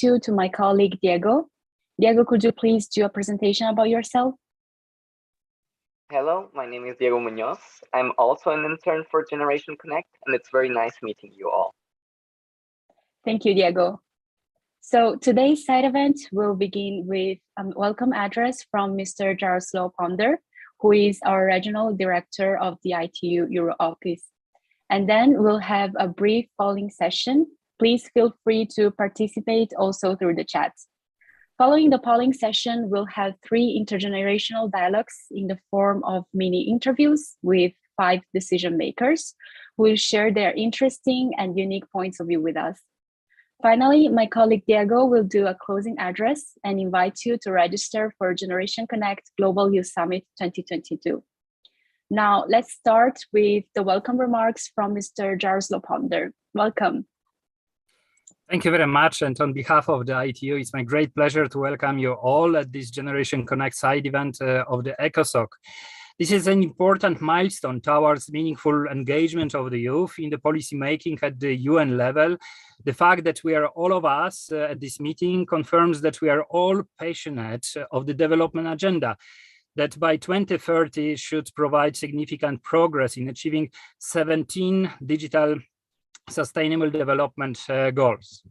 you to my colleague, Diego. Diego, could you please do a presentation about yourself? Hello, my name is Diego Munoz. I'm also an intern for Generation Connect, and it's very nice meeting you all. Thank you, Diego. So today's side event will begin with a welcome address from Mr. Jaroslav Ponder, who is our Regional Director of the ITU Euro Office. And then we'll have a brief polling session. Please feel free to participate also through the chat. Following the polling session, we'll have 3 intergenerational dialogues in the form of mini interviews with 5 decision makers who will share their interesting and unique points of view with us. Finally, my colleague Diego will do a closing address and invite you to register for Generation Connect Global Youth Summit 2022. Now, let's start with the welcome remarks from Mr. Jaroslav Ponder. Welcome. Thank you very much. And on behalf of the ITU, it's my great pleasure to welcome you all at this Generation Connect side event of the ECOSOC. This is an important milestone towards meaningful engagement of the youth in the policy making at the UN level. The fact that we are all of us at this meeting confirms that we are all passionate of the development agenda that by 2030 should provide significant progress in achieving 17 digital sustainable development goals.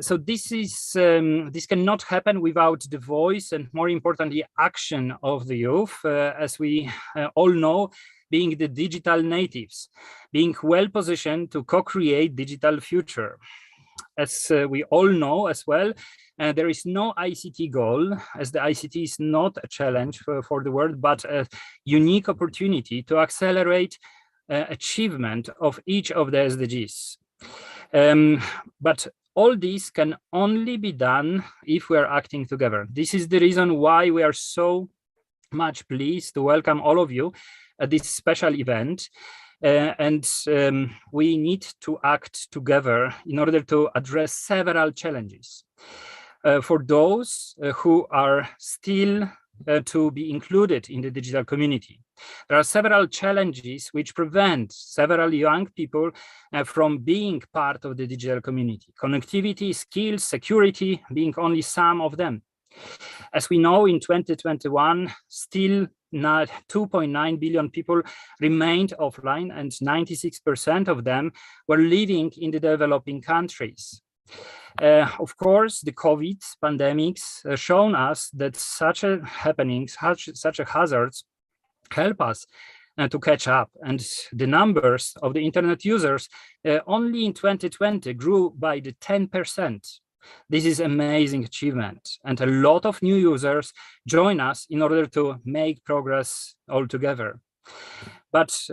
So this cannot happen without the voice and, more importantly, action of the youth, as we all know, being the digital natives, being well positioned to co-create digital future. As we all know as well, there is no ICT goal, as the ICT is not a challenge for the world, but a unique opportunity to accelerate achievement of each of the SDGs. But all this can only be done if we are acting together. This is the reason why we are so much pleased to welcome all of you at this special event. We need to act together in order to address several challenges. For those who are still to be included in the digital community, there are several challenges which prevent several young people from being part of the digital community. Connectivity, skills, security being only some of them. As we know, in 2021, still 2.9 billion people remained offline, and 96% of them were living in the developing countries. Of course, the COVID pandemics shown us that such a hazards help us to catch up, and the numbers of the internet users only in 2020 grew by the 10%. This is amazing achievement, and a lot of new users join us in order to make progress all together. But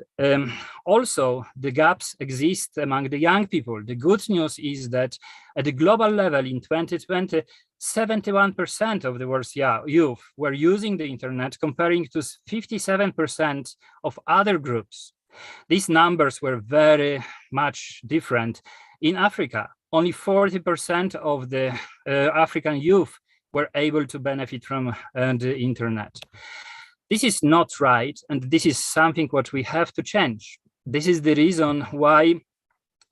also the gaps exist among the young people. The good news is that at the global level in 2020, 71% of the world's youth were using the internet, comparing to 57% of other groups. These numbers were very much different. In Africa, only 40% of the African youth were able to benefit from the internet. This is not right, and this is something what we have to change. This is the reason why,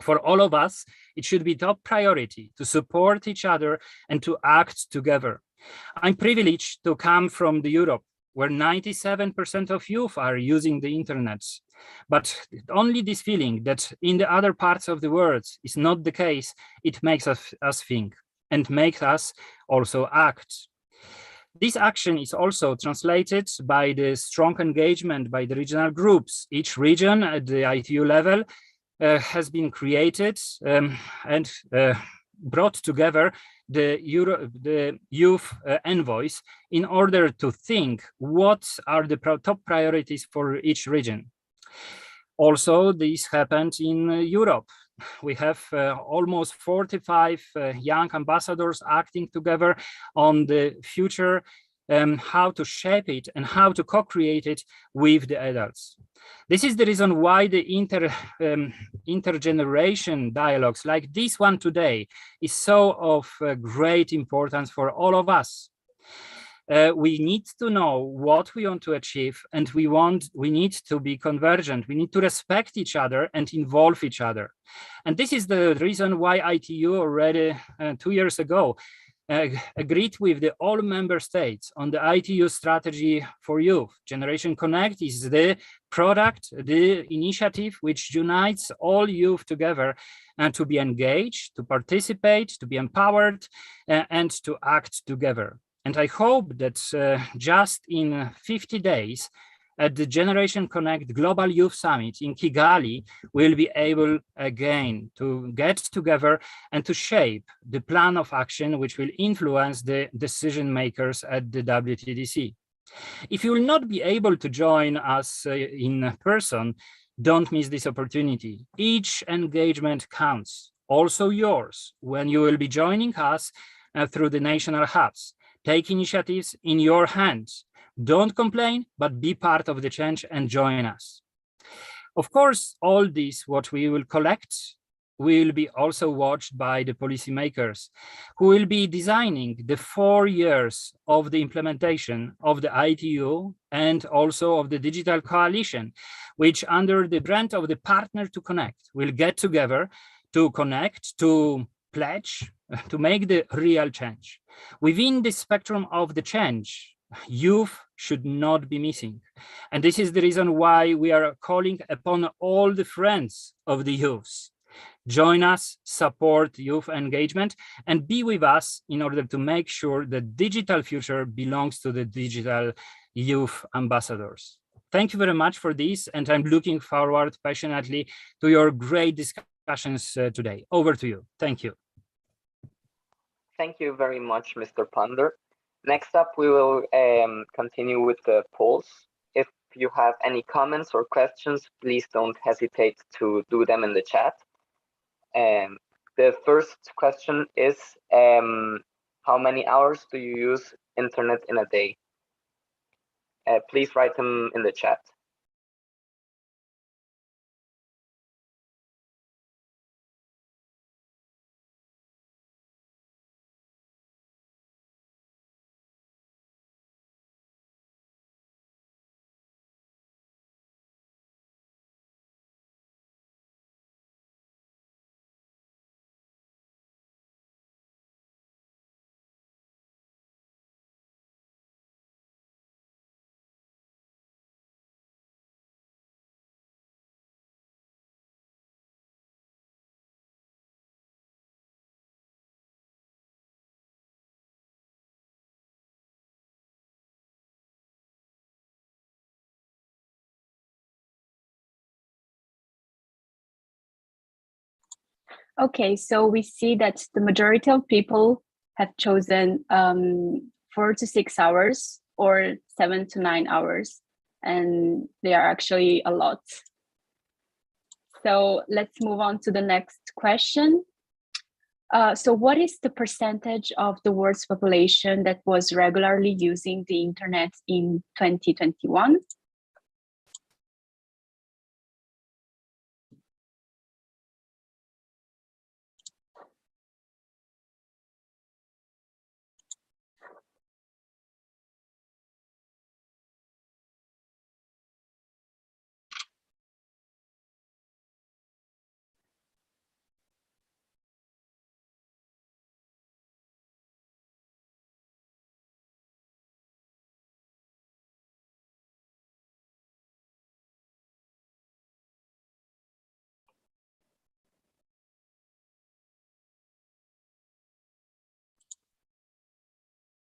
for all of us, it should be top priority to support each other and to act together. I'm privileged to come from Europe, where 97% of youth are using the internet. But only this feeling that in the other parts of the world is not the case, it makes us think and makes us also act. This action is also translated by the strong engagement by the regional groups. Each region at the ITU level has been created and brought together the youth envoys in order to think what are the top priorities for each region. Also, this happened in Europe. We have almost 45 young ambassadors acting together on the future, how to shape it and how to co-create it with the adults. This is the reason why the intergeneration dialogues like this one today is so of great importance for all of us. We need to know what we want to achieve, and we need to be convergent. We need to respect each other and involve each other. And this is the reason why ITU already 2 years ago agreed with the all member states on the ITU strategy for youth. Generation Connect is the product, the initiative which unites all youth together and to be engaged, to participate, to be empowered, and to act together. And I hope that just in 50 days, at the Generation Connect Global Youth Summit in Kigali, we'll be able again to get together and to shape the plan of action which will influence the decision makers at the WTDC. If you will not be able to join us in person, don't miss this opportunity. Each engagement counts, also yours, when you will be joining us through the national hubs. Take initiatives in your hands. Don't complain, but be part of the change and join us. Of course, all this, what we will collect, will be also watched by the policymakers who will be designing the 4 years of the implementation of the ITU and also of the digital coalition, which under the brand of the Partner to Connect will get together to connect, to pledge, to make the real change. Within the spectrum of the change, youth should not be missing. And this is the reason why we are calling upon all the friends of the youths. Join us, support youth engagement, and be with us in order to make sure the digital future belongs to the digital youth ambassadors. Thank you very much for this, and I'm looking forward passionately to your great discussions today. Over to you. Thank you. Thank you very much, Mr. Ponder. Next up, we will continue with the polls. If you have any comments or questions, please don't hesitate to do them in the chat. The first question is, how many hours do you use internet in a day? Please write them in the chat. Okay, so we see that the majority of people have chosen 4 to 6 hours or 7 to 9 hours, and they are actually a lot. So let's move on to the next question. So what is the percentage of the world's population that was regularly using the internet in 2021?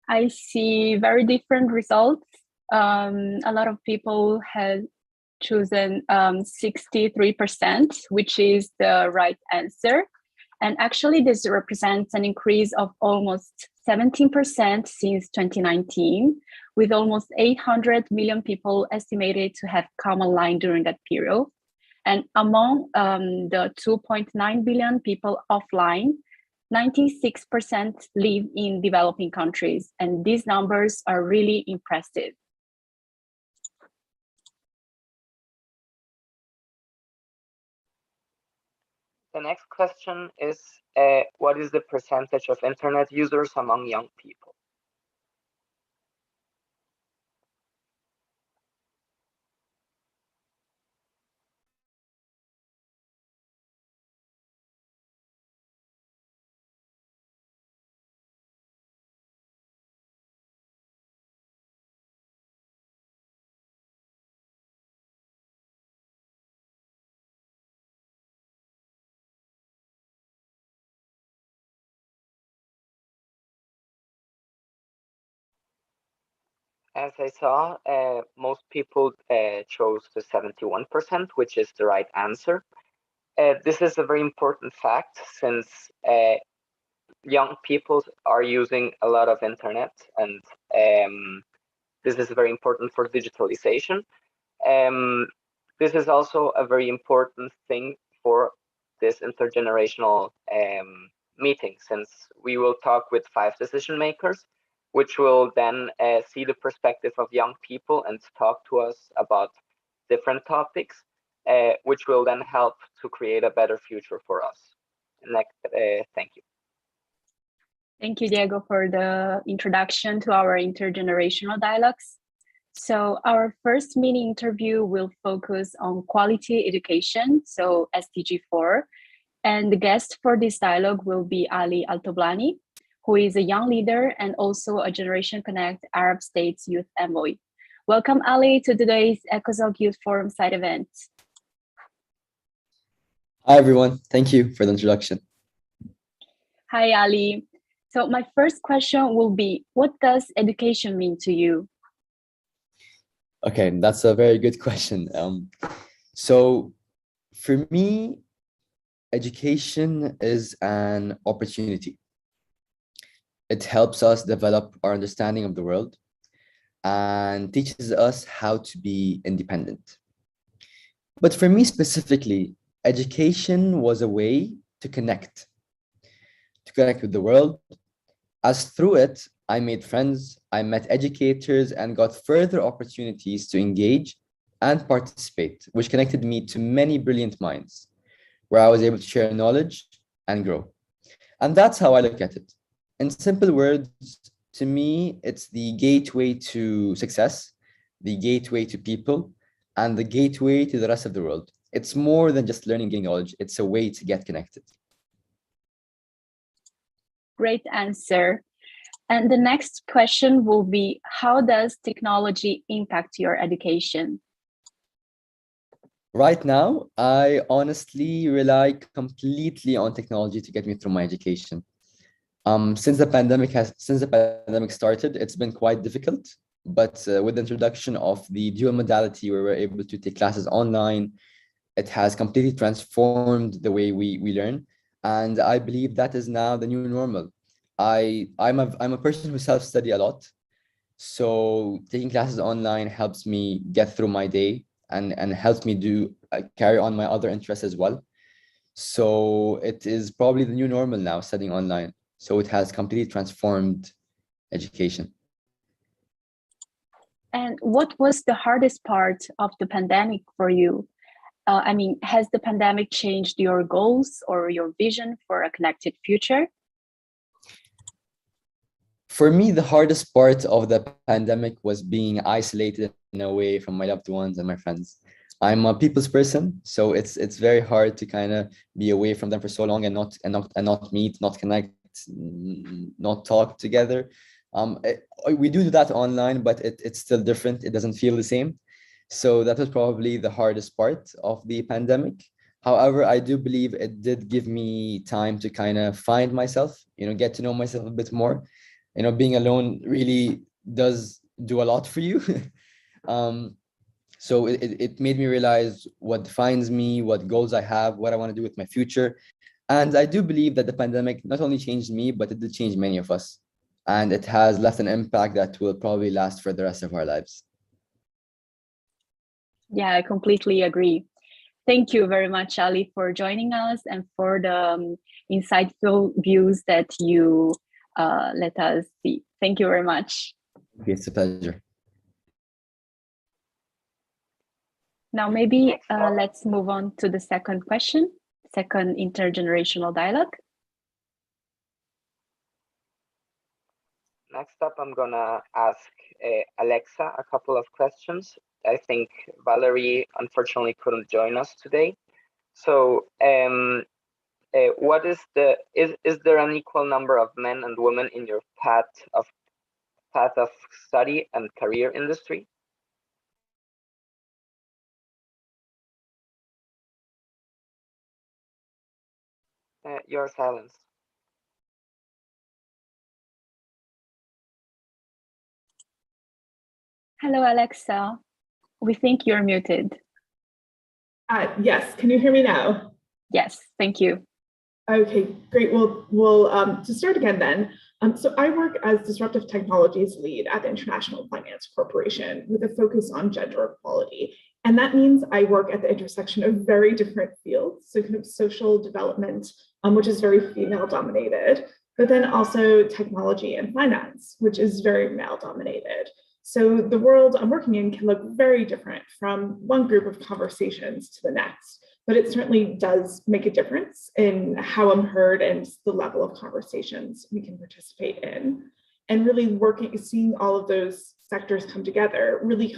I see very different results. A lot of people have chosen 63%, which is the right answer. And actually, this represents an increase of almost 17% since 2019, with almost 800 million people estimated to have come online during that period. And among the 2.9 billion people offline, 96% live in developing countries, and these numbers are really impressive. The next question is, what is the percentage of internet users among young people? As I saw, most people chose the 71%, which is the right answer. This is a very important fact since young people are using a lot of internet, and this is very important for digitalization. This is also a very important thing for this intergenerational meeting, since we will talk with 5 decision makers, which will then see the perspective of young people and talk to us about different topics, which will then help to create a better future for us. Next, thank you. Thank you, Diego, for the introduction to our intergenerational dialogues. So our first mini interview will focus on quality education, so SDG 4. And the guest for this dialogue will be Ali Altoblani, who is a young leader and also a Generation Connect Arab States Youth Envoy. Welcome, Ali, to today's ECOSOC Youth Forum side event. Hi, everyone. Thank you for the introduction. Hi, Ali. So my first question will be, what does education mean to you? Okay, that's a very good question. So for me, education is an opportunity. It helps us develop our understanding of the world and teaches us how to be independent. But for me specifically, education was a way to connect with the world, as through it, I made friends, I met educators, and got further opportunities to engage and participate, which connected me to many brilliant minds, where I was able to share knowledge and grow. And that's how I look at it. In simple words, to me, it's the gateway to success, the gateway to people, and the gateway to the rest of the world. It's more than just learning, getting knowledge. It's a way to get connected. Great answer. And the next question will be, how does technology impact your education? Right now, I honestly rely completely on technology to get me through my education. Since the pandemic started, it's been quite difficult. But with the introduction of the dual modality, where we're able to take classes online, it has completely transformed the way we learn. And I believe that is now the new normal. I'm a person who self-study a lot. So taking classes online helps me get through my day and helps me carry on my other interests as well. So it is probably the new normal now, studying online. So it has completely transformed education. And what was the hardest part of the pandemic for you? I mean, has the pandemic changed your goals or your vision for a connected future? For me, the hardest part of the pandemic was being isolated and away from my loved ones and my friends. I'm a people's person, so it's very hard to kind of be away from them for so long and not meet, not connect, not talk together. We do that online, but it's still different. It doesn't feel the same. So that was probably the hardest part of the pandemic. However, I do believe it did give me time to kind of find myself, get to know myself a bit more. Being alone really does do a lot for you. So it made me realize what defines me, what goals I have, what I want to do with my future. And I do believe that the pandemic not only changed me, but it did change many of us. And it has left an impact that will probably last for the rest of our lives. Yeah, I completely agree. Thank you very much, Ali, for joining us and for the insightful views that you let us see. Thank you very much. It's a pleasure. Now, maybe let's move on to the second question, second intergenerational dialogue. Next up, I'm gonna ask Alexa a couple of questions. I think Valerie unfortunately couldn't join us today. So what is there an equal number of men and women in your path of study and career industry? Your silence. Hello, Alexa. We think you're muted. Yes, can you hear me now? Yes, thank you. Okay, great. We'll to start again then. So I work as Disruptive Technologies Lead at the International Finance Corporation with a focus on gender equality. And that means I work at the intersection of very different fields, so kind of social development, which is very female dominated, but then also technology and finance, which is very male dominated. So the world I'm working in can look very different from one group of conversations to the next, but it certainly does make a difference in how I'm heard and the level of conversations we can participate in. And really seeing all of those sectors come together really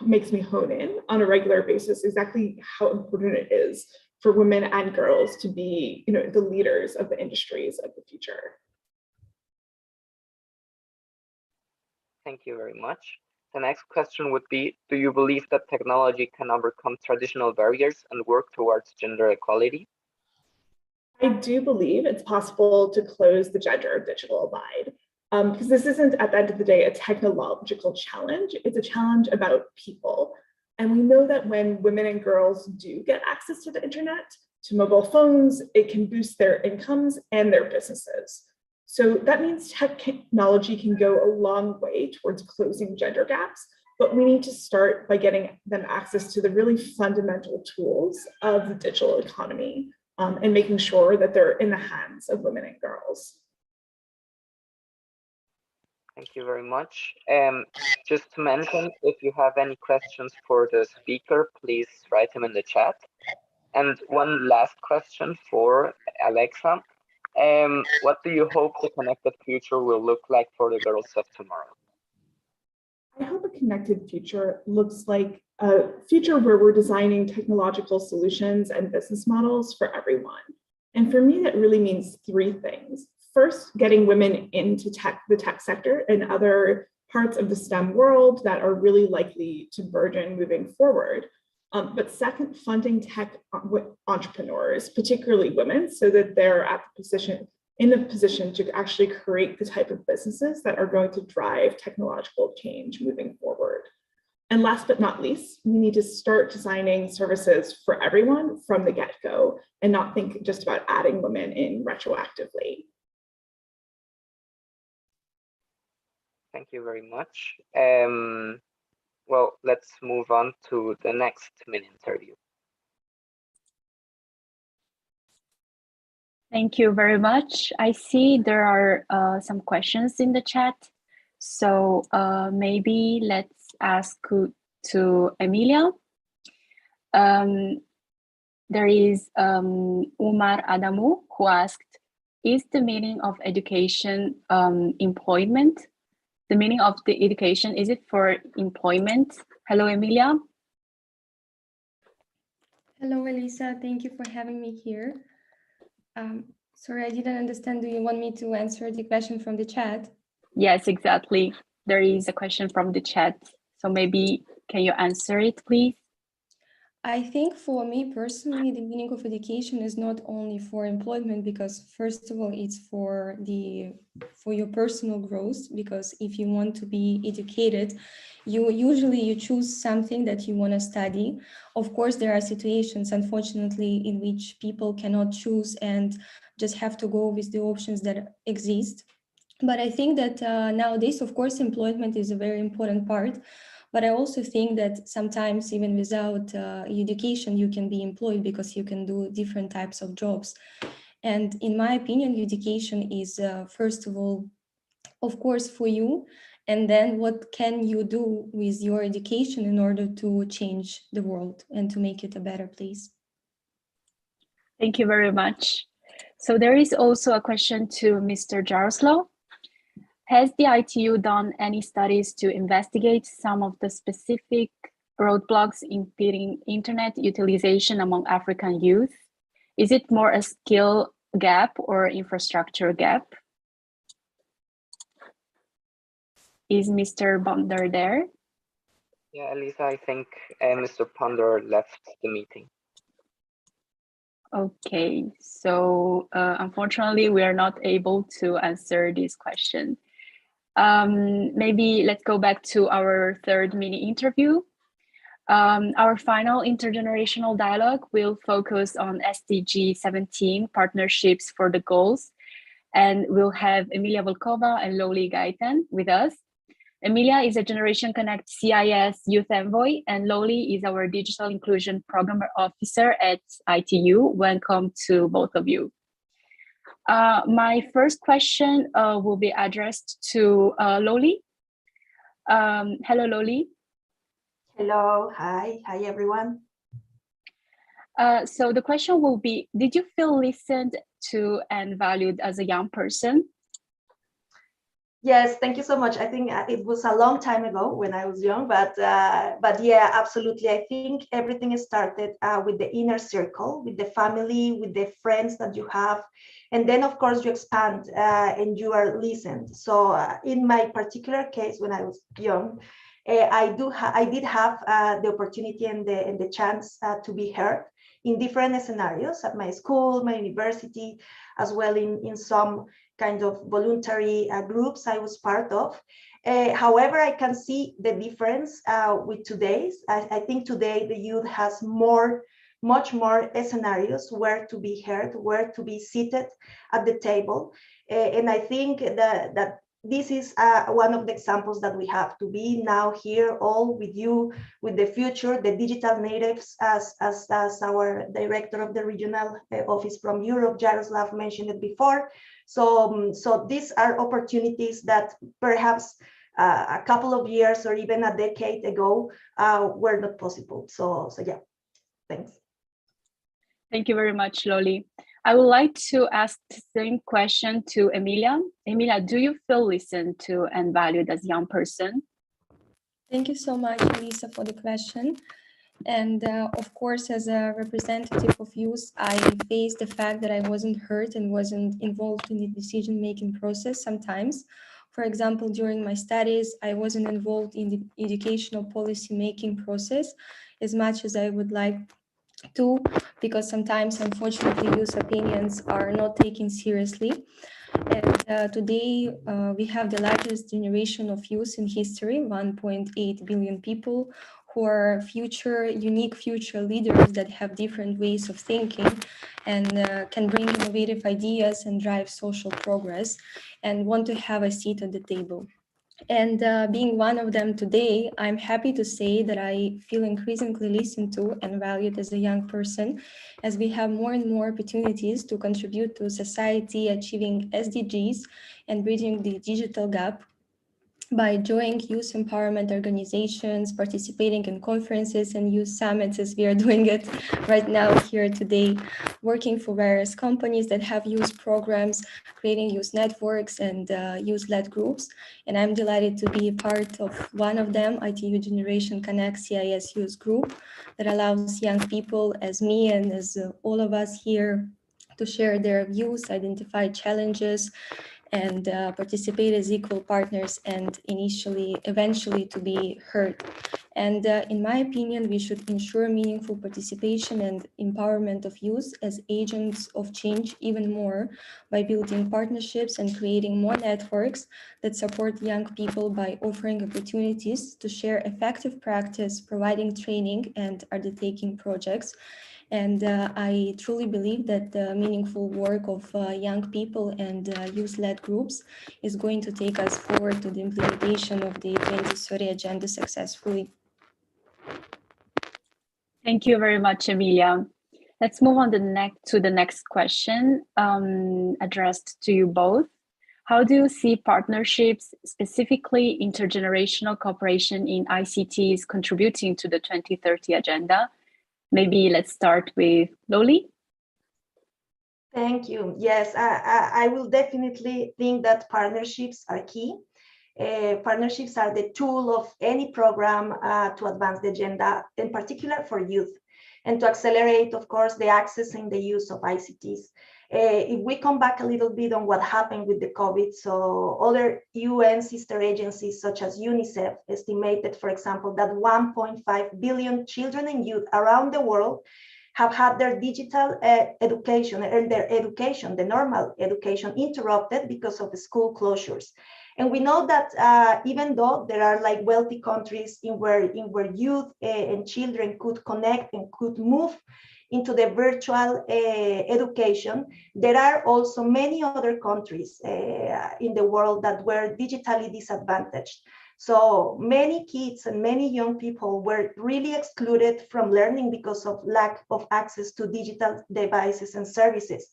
makes me hone in on a regular basis exactly how important it is for women and girls to be, the leaders of the industries of the future. Thank you very much. The next question would be, do you believe that technology can overcome traditional barriers and work towards gender equality? I do believe it's possible to close the gender digital divide, because this isn't, at the end of the day, a technological challenge. It's a challenge about people. And we know that when women and girls do get access to the internet, to mobile phones, it can boost their incomes and their businesses. So that means technology can go a long way towards closing gender gaps, but we need to start by getting them access to the really fundamental tools of the digital economy, and making sure that they're in the hands of women and girls. Thank you very much. Just to mention, if you have any questions for the speaker, please write them in the chat. And one last question for Alexa. What do you hope the connected future will look like for the girls of tomorrow? I hope a connected future looks like a future where we're designing technological solutions and business models for everyone. And for me, that really means three things. First, getting women into the tech sector and other parts of the STEM world that are really likely to burgeon moving forward. But second, funding tech entrepreneurs, particularly women, so that they're in the position to actually create the type of businesses that are going to drive technological change moving forward. And last but not least, we need to start designing services for everyone from the get-go and not think just about adding women in retroactively. Thank you very much. Well, let's move on to the next mini interview. Thank you very much. I see there are some questions in the chat. So maybe let's ask to Emilia. There is Umar Adamu who asked, is the meaning of education employment? The meaning of the education, is it for employment? Hello, Emilia. Hello, Elisa. Thank you for having me here. Sorry, I didn't understand. Do you want me to answer the question from the chat? Yes, exactly. There is a question from the chat. So maybe can you answer it, please? I think for me personally, the meaning of education is not only for employment, because first of all, it's for your personal growth, because if you want to be educated, you choose something that you want to study. Of course, there are situations, unfortunately, in which people cannot choose and just have to go with the options that exist. But I think that nowadays, of course, employment is a very important part. But I also think that sometimes even without education, you can be employed because you can do different types of jobs. And in my opinion, education is, first of all, of course, for you. And then what can you do with your education in order to change the world and to make it a better place? Thank you very much. So there is also a question to Mr. Jaroslaw. Has the ITU done any studies to investigate some of the specific roadblocks impeding internet utilization among African youth? Is it more a skill gap or infrastructure gap? Is Mr. Bonder there? Yeah, Elisa, I think Mr. Ponder left the meeting. Okay, so unfortunately, we are not able to answer this question. Maybe let's go back to our third mini interview. Our final intergenerational dialogue will focus on SDG 17 partnerships for the goals, and we'll have Emilia Volkova and Loli Gaitan with us. Emilia is a Generation Connect CIS Youth Envoy, and Loli is our Digital Inclusion Program Officer at ITU. Welcome to both of you. My first question will be addressed to Loli. Hello, Loli. Hello, hi everyone. So the question will be, did you feel listened to and valued as a young person? Yes, thank you so much. I think it was a long time ago when I was young, but yeah, absolutely. I think everything started with the inner circle, with the family, with the friends that you have. And then, of course, you expand and you are listened. So in my particular case, when I was young, I did have the opportunity and the chance to be heard in different scenarios at my school, my university, as well in some kind of voluntary groups I was part of. However, I can see the difference with today's. I think today the youth has much more scenarios where to be heard, where to be seated at the table. And I think that this is one of the examples that we have to be now here all with you, with the future, the digital natives, as our director of the regional office from Europe, Jaroslav, mentioned it before. So these are opportunities that perhaps a couple of years or even a decade ago were not possible. So yeah, thanks. Thank you very much, Loli. I would like to ask the same question to Emilia. Emilia, do you feel listened to and valued as a young person? Thank you so much, Lisa, for the question. And of course, as a representative of youth, I faced the fact that I wasn't heard and wasn't involved in the decision-making process sometimes. For example, during my studies, I wasn't involved in the educational policy-making process as much as I would like to, because sometimes, unfortunately, youth opinions are not taken seriously. And today, we have the largest generation of youth in history, 1.8 billion people, who are unique future leaders that have different ways of thinking and can bring innovative ideas and drive social progress and want to have a seat at the table. And being one of them today, I'm happy to say that I feel increasingly listened to and valued as a young person, as we have more and more opportunities to contribute to society achieving SDGs and bridging the digital gap by joining youth empowerment organizations, participating in conferences and youth summits, as we are doing it right now here today, working for various companies that have youth programs, creating youth networks and youth-led groups. And I'm delighted to be a part of one of them, ITU Generation Connect CIS Youth Group, that allows young people as me and as all of us here to share their views, identify challenges, and participate as equal partners and eventually to be heard. And in my opinion, we should ensure meaningful participation and empowerment of youth as agents of change even more by building partnerships and creating more networks that support young people by offering opportunities to share effective practice, providing training and undertaking projects. And I truly believe that the meaningful work of young people and youth-led groups is going to take us forward to the implementation of the 2030 agenda successfully. Thank you very much, Emilia. Let's move on to the next question addressed to you both. How do you see partnerships, specifically intergenerational cooperation in ICTs, contributing to the 2030 agenda? Maybe let's start with Loli. Thank you. Yes, I will definitely think that partnerships are key. Partnerships are the tool of any program to advance the agenda, in particular for youth, and to accelerate, of course, the access and the use of ICTs. If we come back a little bit on what happened with the COVID, so other UN sister agencies such as UNICEF estimated, for example, that 1.5 billion children and youth around the world have had their digital education and their education, the normal education, interrupted because of the school closures. And we know that even though there are like wealthy countries in where youth and children could connect and could move into the virtual education, there are also many other countries in the world that were digitally disadvantaged. So many kids and many young people were really excluded from learning because of lack of access to digital devices and services.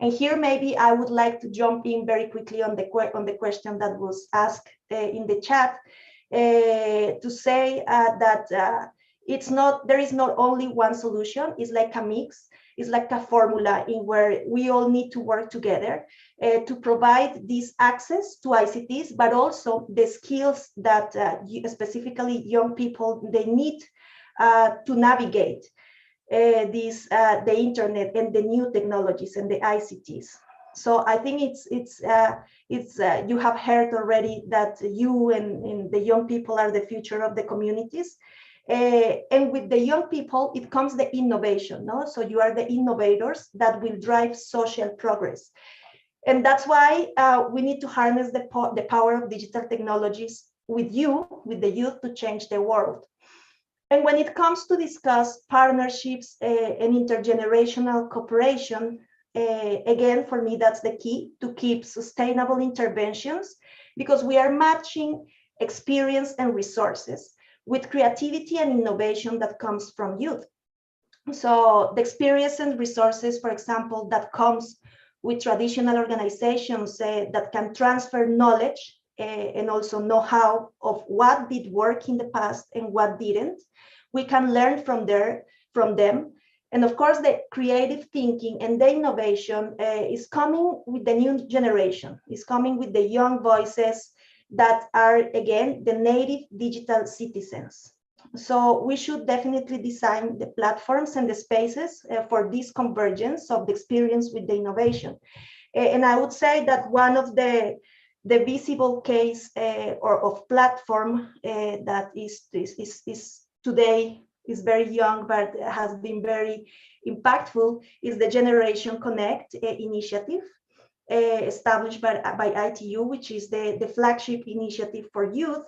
And here, maybe I would like to jump in very quickly on the question that was asked in the chat to say that there is not only one solution. It's like a mix. It's like a formula in where we all need to work together to provide this access to ICTs, but also the skills that specifically young people, they need to navigate the internet and the new technologies and the ICTs. So I think it's you have heard already that you and the young people are the future of the communities. And with the young people, it comes the innovation, no? So you are the innovators that will drive social progress. And that's why we need to harness the power of digital technologies with the youth, to change the world. And when it comes to discuss partnerships and intergenerational cooperation, again, for me, that's the key to keep sustainable interventions, because we are matching experience and resources with creativity and innovation that comes from youth. So the experience and resources, for example, that comes with traditional organizations that can transfer knowledge and also know-how of what did work in the past and what didn't. We can learn from them. And of course, the creative thinking and the innovation is coming with the new generation, is coming with the young voices that are, again, the native digital citizens. So we should definitely design the platforms and the spaces for this convergence of the experience with the innovation. And I would say that one of the visible case or of platform that is today is very young, but has been very impactful, is the Generation Connect initiative established by ITU, which is the flagship initiative for youth.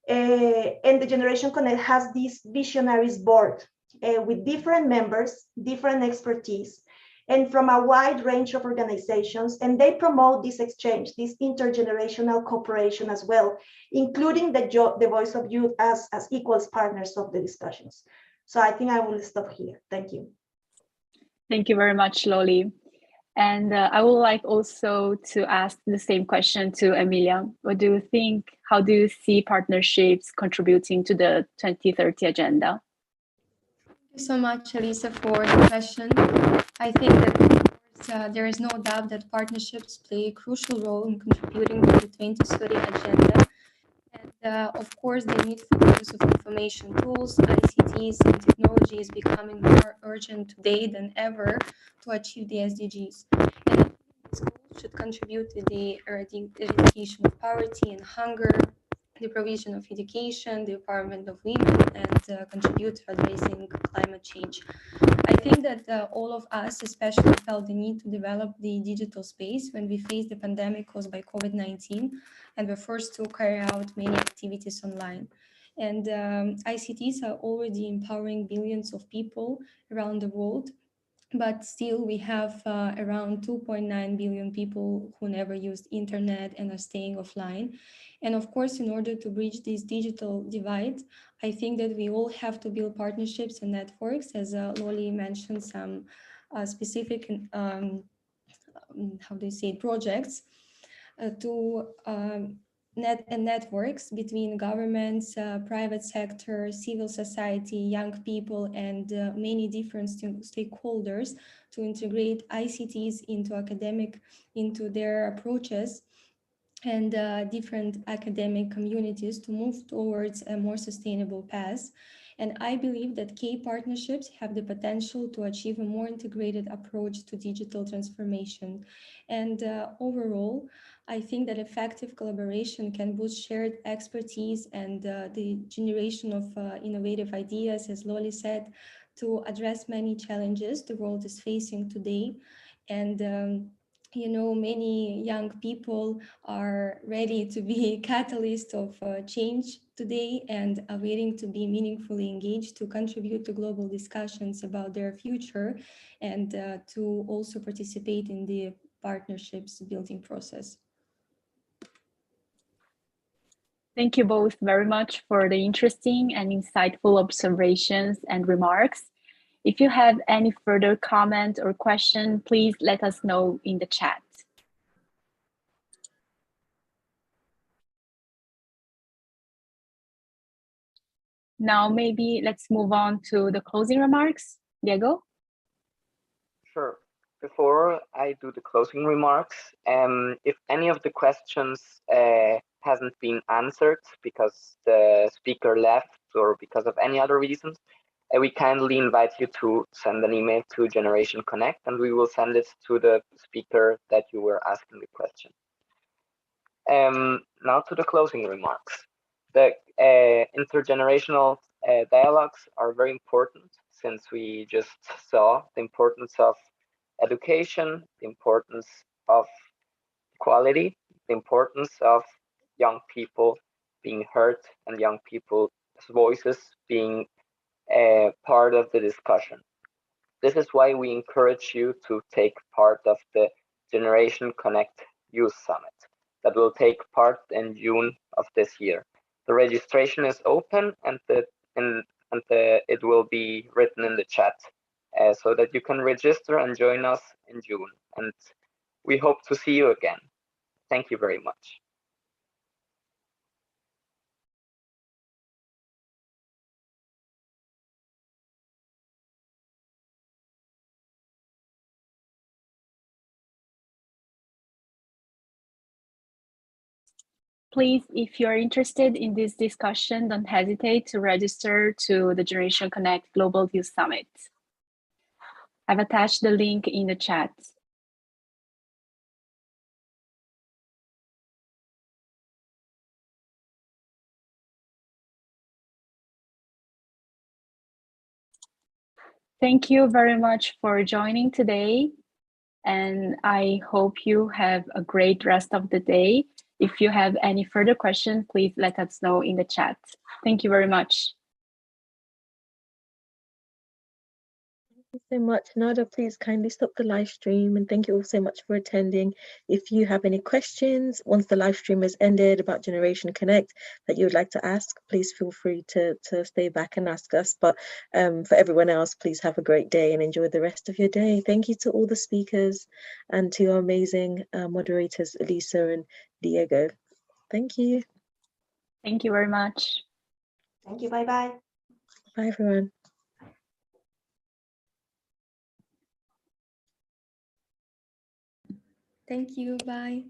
And the Generation Connect has this visionaries board with different members, different expertise, and from a wide range of organizations, and they promote this exchange, this intergenerational cooperation as well, including the voice of youth as equals partners of the discussions. So I think I will stop here. Thank you. Thank you very much, Loli. And I would like also to ask the same question to Emilia. What do you think? How do you see partnerships contributing to the 2030 agenda? Thank you so much, Elisa, for the question. I think that of course, there is no doubt that partnerships play a crucial role in contributing to the 2030 agenda. And of course, the need for the use of information tools, ICTs, and technology is becoming more urgent today than ever to achieve the SDGs. And these goals should contribute to the eradication of poverty and hunger, the provision of education, the empowerment of women, and contribute to addressing climate change. I think that all of us especially felt the need to develop the digital space when we faced the pandemic caused by COVID-19 and were forced to carry out many activities online. And ICTs are already empowering billions of people around the world, but still we have around 2.9 billion people who never used internet and are staying offline. And of course, in order to bridge this digital divide, I think that we all have to build partnerships and networks, as Loli mentioned, some specific, projects to networks between governments, private sector, civil society, young people, and many different stakeholders to integrate ICTs into their approaches, and different academic communities to move towards a more sustainable path. And I believe that key partnerships have the potential to achieve a more integrated approach to digital transformation. And overall, I think that effective collaboration can boost shared expertise and the generation of innovative ideas, as Loli said, to address many challenges the world is facing today. And you know, many young people are ready to be catalysts of change today and are willing to be meaningfully engaged to contribute to global discussions about their future and to also participate in the partnerships building process. Thank you both very much for the interesting and insightful observations and remarks. If you have any further comment or question, please let us know in the chat. Now, maybe let's move on to the closing remarks. Diego? Sure. Before I do the closing remarks, if any of the questions hasn't been answered because the speaker left or because of any other reasons, we kindly invite you to send an email to Generation Connect, and we will send it to the speaker that you were asking the question. Now to the closing remarks. The intergenerational dialogues are very important, since we just saw the importance of education, the importance of equality, the importance of young people being heard and young people's voices being part of the discussion. This is why we encourage you to take part of the Generation Connect Youth Summit that will take part in June of this year. The registration is open, and it will be written in the chat so that you can register and join us in June. And we hope to see you again. Thank you very much. Please, if you're interested in this discussion, don't hesitate to register to the Generation Connect Global Youth Summit. I've attached the link in the chat. Thank you very much for joining today, and I hope you have a great rest of the day. If you have any further questions, please let us know in the chat. Thank you very much. Thank you so much. Nada, please kindly stop the live stream, and thank you all so much for attending. If you have any questions once the live stream has ended about Generation Connect that you would like to ask, please feel free to stay back and ask us. But for everyone else, please have a great day and enjoy the rest of your day. Thank you to all the speakers and to our amazing moderators, Elisa and Diego. Thank you. Thank you very much. Thank you. Bye-bye. Bye, everyone. Thank you. Bye.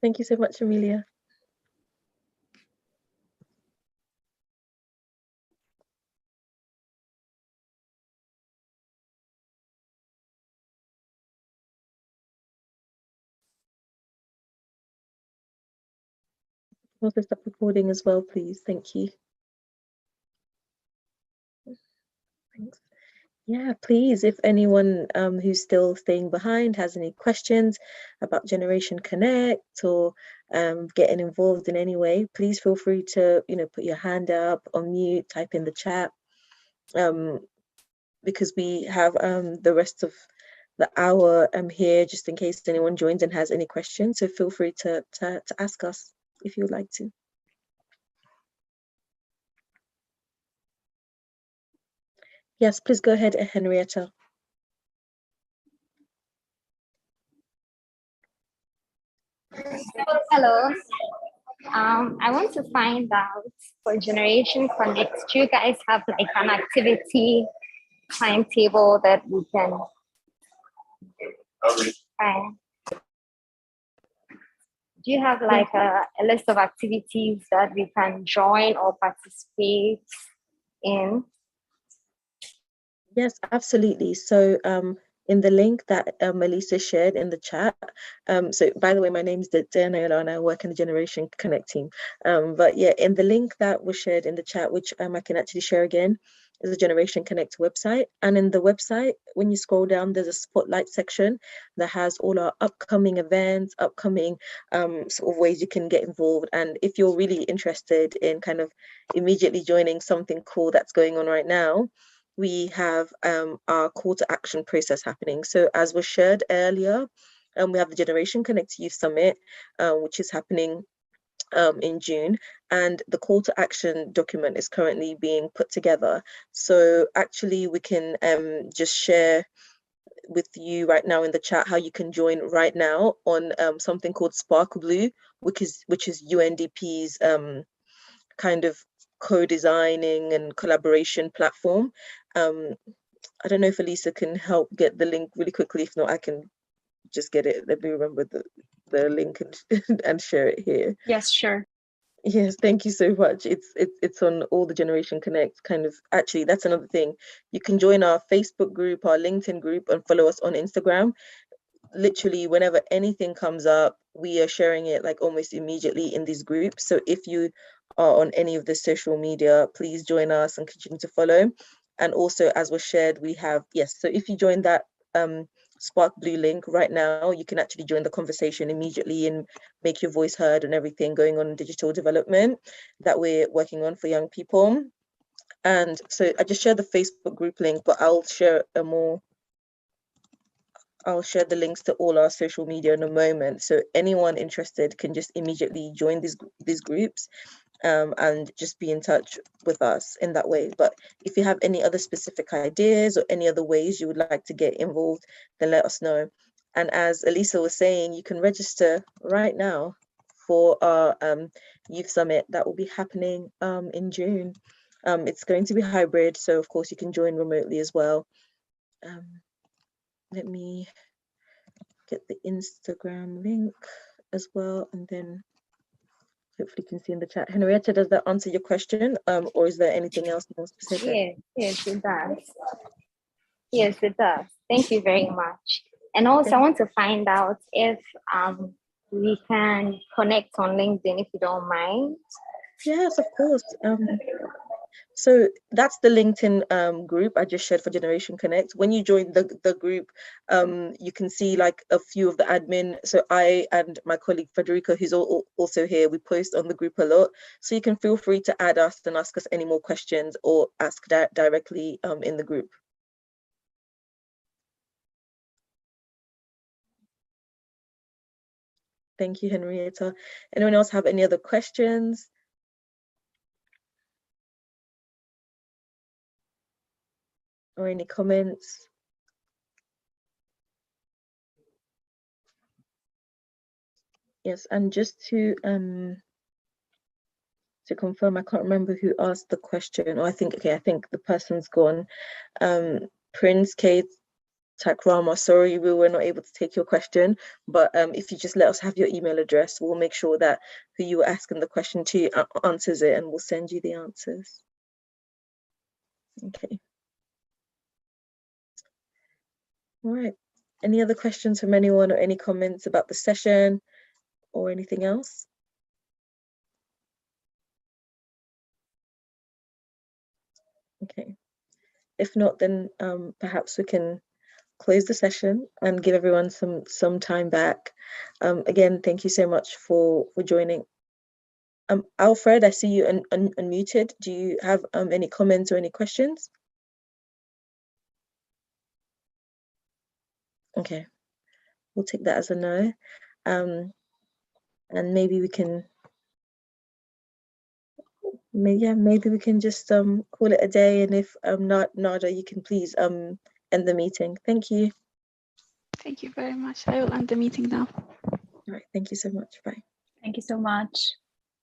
Thank you so much, Amelia. Also stop recording as well, please. Thank you. Thanks. Yeah, please, if anyone who's still staying behind has any questions about Generation Connect or getting involved in any way, please feel free to, put your hand up, unmute, type in the chat, because we have the rest of the hour here just in case anyone joins and has any questions. So feel free to ask us if you would like to. Yes, please go ahead, Henrietta. Hello. I want to find out for Generation Connect, do you guys have like an activity timetable that we can do you have like a list of activities that we can join or participate in? Yes, absolutely. So in the link that Melissa shared in the chat, so by the way, my name is Daniela and I work in the Generation Connect team. But yeah, in the link that was shared in the chat, which I can actually share again, is the Generation Connect website. And in the website, when you scroll down, there's a spotlight section that has all our upcoming events, upcoming sort of ways you can get involved. And if you're really interested in kind of immediately joining something cool that's going on right now, we have our call to action process happening. So as was shared earlier, we have the Generation Connect Youth Summit, which is happening in June, and the call to action document is currently being put together. So actually we can just share with you right now in the chat how you can join right now on something called Spark Blue, which is UNDP's kind of co-designing and collaboration platform. I don't know if Elisa can help get the link really quickly. If not, I can just get it. Let me remember the link and share it here. Yes, sure. Yes, thank you so much. It's on all the Generation Connect kind of, actually, that's another thing. You can join our Facebook group, our LinkedIn group, and follow us on Instagram. Literally, whenever anything comes up, we are sharing it like almost immediately in these groups. So if you are on any of the social media, please join us and continue to follow. And also, as was shared, we have, yes, so if you join that Spark Blue link right now, you can actually join the conversation immediately and make your voice heard and everything going on in digital development that we're working on for young people. And so I just shared the Facebook group link, but I'll share the links to all our social media in a moment. So anyone interested can just immediately join these groups and just be in touch with us in that way. But if you have any other specific ideas or any other ways you would like to get involved, then let us know. And as Elisa was saying, you can register right now for our youth summit that will be happening in June. It's going to be hybrid, so of course you can join remotely as well. Let me get the Instagram link as well, and then hopefully you can see in the chat. Henrietta, does that answer your question, or is there anything else more specific? Yes, it does. Yes, it does. Thank you very much. And also, I want to find out if we can connect on LinkedIn, if you don't mind. Yes, of course. So that's the LinkedIn group I just shared for Generation Connect. When you join the group, you can see like a few of the admin. So I and my colleague Federica, who's also here, we post on the group a lot. So you can feel free to add us and ask us any more questions or ask directly in the group. Thank you, Henrietta. Anyone else have any other questions? Or any comments? Yes, and just to confirm, I can't remember who asked the question. Or I think the person's gone. Prince K Takrama, sorry, we were not able to take your question, but if you just let us have your email address, we'll make sure that who you were asking the question to answers it, and we'll send you the answers. Okay. All right. Any other questions from anyone or any comments about the session or anything else? Okay. If not, then perhaps we can close the session and give everyone some time back. Again, thank you so much for joining. Alfred, I see you unmuted. Do you have any comments or any questions? Okay, we'll take that as a no. And maybe we can, maybe we can just call it a day. And if Nada, you can please end the meeting. Thank you. Thank you very much. I will end the meeting now. All right, thank you so much. Bye. Thank you so much.